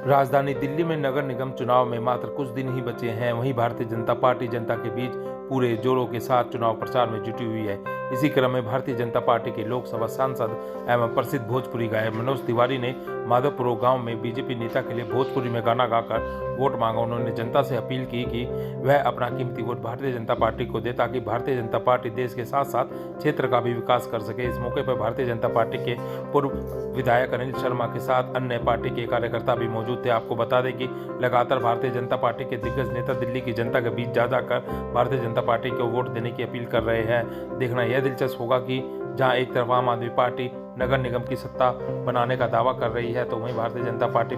राजधानी दिल्ली में नगर निगम चुनाव में मात्र कुछ दिन ही बचे हैं। वहीं भारतीय जनता पार्टी जनता के बीच पूरे जोरों के साथ चुनाव प्रचार में जुटी हुई है। इसी क्रम में भारतीय जनता पार्टी के लोकसभा सांसद एवं प्रसिद्ध भोजपुरी गायक मनोज तिवारी ने माधवपुर गांव में बीजेपी नेता के लिए भोजपुरी में गाना गाकर वोट मांगा। उन्होंने जनता से अपील की कि वह अपना कीमती वोट भारतीय जनता पार्टी को दे, ताकि भारतीय जनता पार्टी देश के साथ साथ क्षेत्र का भी विकास कर सके। इस मौके पर भारतीय जनता पार्टी के पूर्व विधायक अनिल शर्मा के साथ अन्य पार्टी के कार्यकर्ता भी मौजूद थे। आपको बता दें कि लगातार भारतीय जनता पार्टी के दिग्गज नेता दिल्ली की जनता के बीच जा जाकर भारतीय जनता पार्टी को वोट देने की अपील कर रहे हैं। देखना यह दिलचस्प होगा कि जहां एक तरफ आम आदमी पार्टी नगर निगम की सत्ता बनाने का दावा कर रही है, तो वहीं भारतीय जनता पार्टी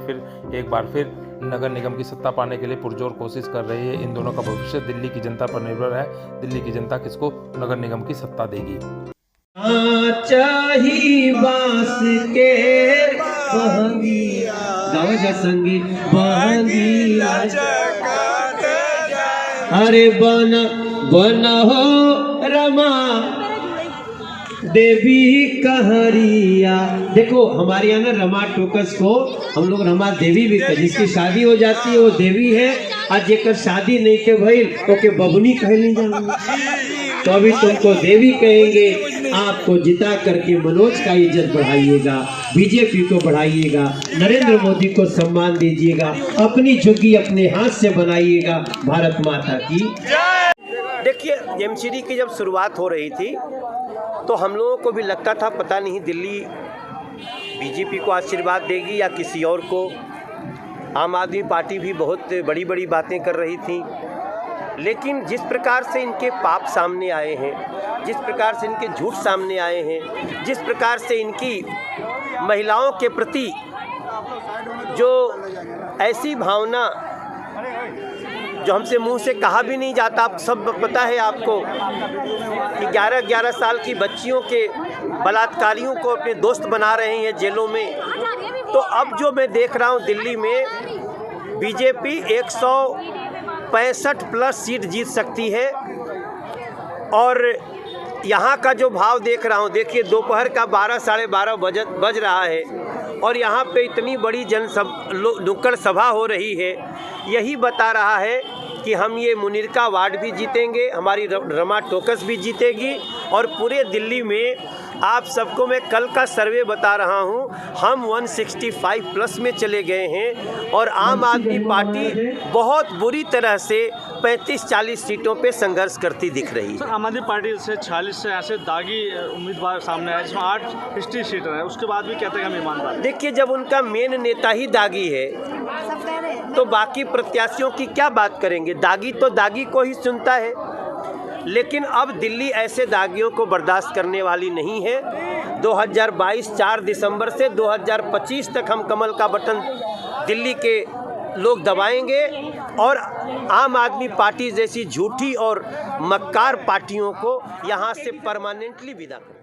एक बार फिर नगर निगम की सत्ता पाने के लिए पुरजोर कोशिश कर रही है। इन दोनों का भविष्य दिल्ली की जनता पर निर्भर है। दिल्ली की जनता किसको नगर निगम की सत्ता देगी। चाही बास के संगीत अरे बना हो रमा देवी कहरिया। देखो हमारे यहाँ ना रमा टोकस को हम लोग रमा देवी भी कहते, जिसकी शादी हो जाती है वो देवी है। आज जेकर शादी नहीं के भाई तो के बबनी कह नहीं जाएंगे, तो अभी तुमको देवी कहेंगे। आपको जिता करके मनोज का इज्जत बढ़ाइएगा, बीजेपी को बढ़ाइएगा, नरेंद्र मोदी को सम्मान दीजिएगा, अपनी झुग्गी अपने हाथ से बनाइएगा। भारत माता की। देखिए, एमसीडी की जब शुरुआत हो रही थी तो हम लोगों को भी लगता था पता नहीं दिल्ली बीजेपी को आशीर्वाद देगी या किसी और को। आम आदमी पार्टी भी बहुत बड़ी बड़ी बातें कर रही थी, लेकिन जिस प्रकार से इनके पाप सामने आए हैं, जिस प्रकार से इनके झूठ सामने आए हैं, जिस प्रकार से इनकी महिलाओं के प्रति जो ऐसी भावना जो हमसे मुंह से कहा भी नहीं जाता, आप सब पता है आपको कि 11-11 साल की बच्चियों के बलात्कारियों को अपने दोस्त बना रहे हैं जेलों में। तो अब जो मैं देख रहा हूं दिल्ली में बीजेपी 165 प्लस सीट जीत सकती है। और यहाँ का जो भाव देख रहा हूँ, देखिए दोपहर का 12 साढ़े 12 बज रहा है और यहाँ पे इतनी बड़ी नुक्कड़ सभा हो रही है। यही बता रहा है कि हम ये मुनीरका वार्ड भी जीतेंगे, हमारी रमा टोकस भी जीतेगी। और पूरे दिल्ली में आप सबको मैं कल का सर्वे बता रहा हूँ, हम 165 प्लस में चले गए हैं और आम आदमी पार्टी बहुत बुरी तरह से 35-40 सीटों पे संघर्ष करती दिख रही है। आम आदमी पार्टी से 40 से ऐसे दागी उम्मीदवार सामने आए, जिसमें 8 हिस्ट्री सीटर है, उसके बाद भी कहते हैं हम ईमानदार। देखिए, जब उनका मेन नेता ही दागी है तो बाकी प्रत्याशियों की क्या बात करेंगे। दागी तो दागी को ही सुनता है, लेकिन अब दिल्ली ऐसे दागियों को बर्दाश्त करने वाली नहीं है। 2022 4 दिसंबर से 2025 तक हम कमल का बटन दिल्ली के लोग दबाएंगे और आम आदमी पार्टी जैसी झूठी और मक्कार पार्टियों को यहाँ से परमानेंटली विदा करेंगे।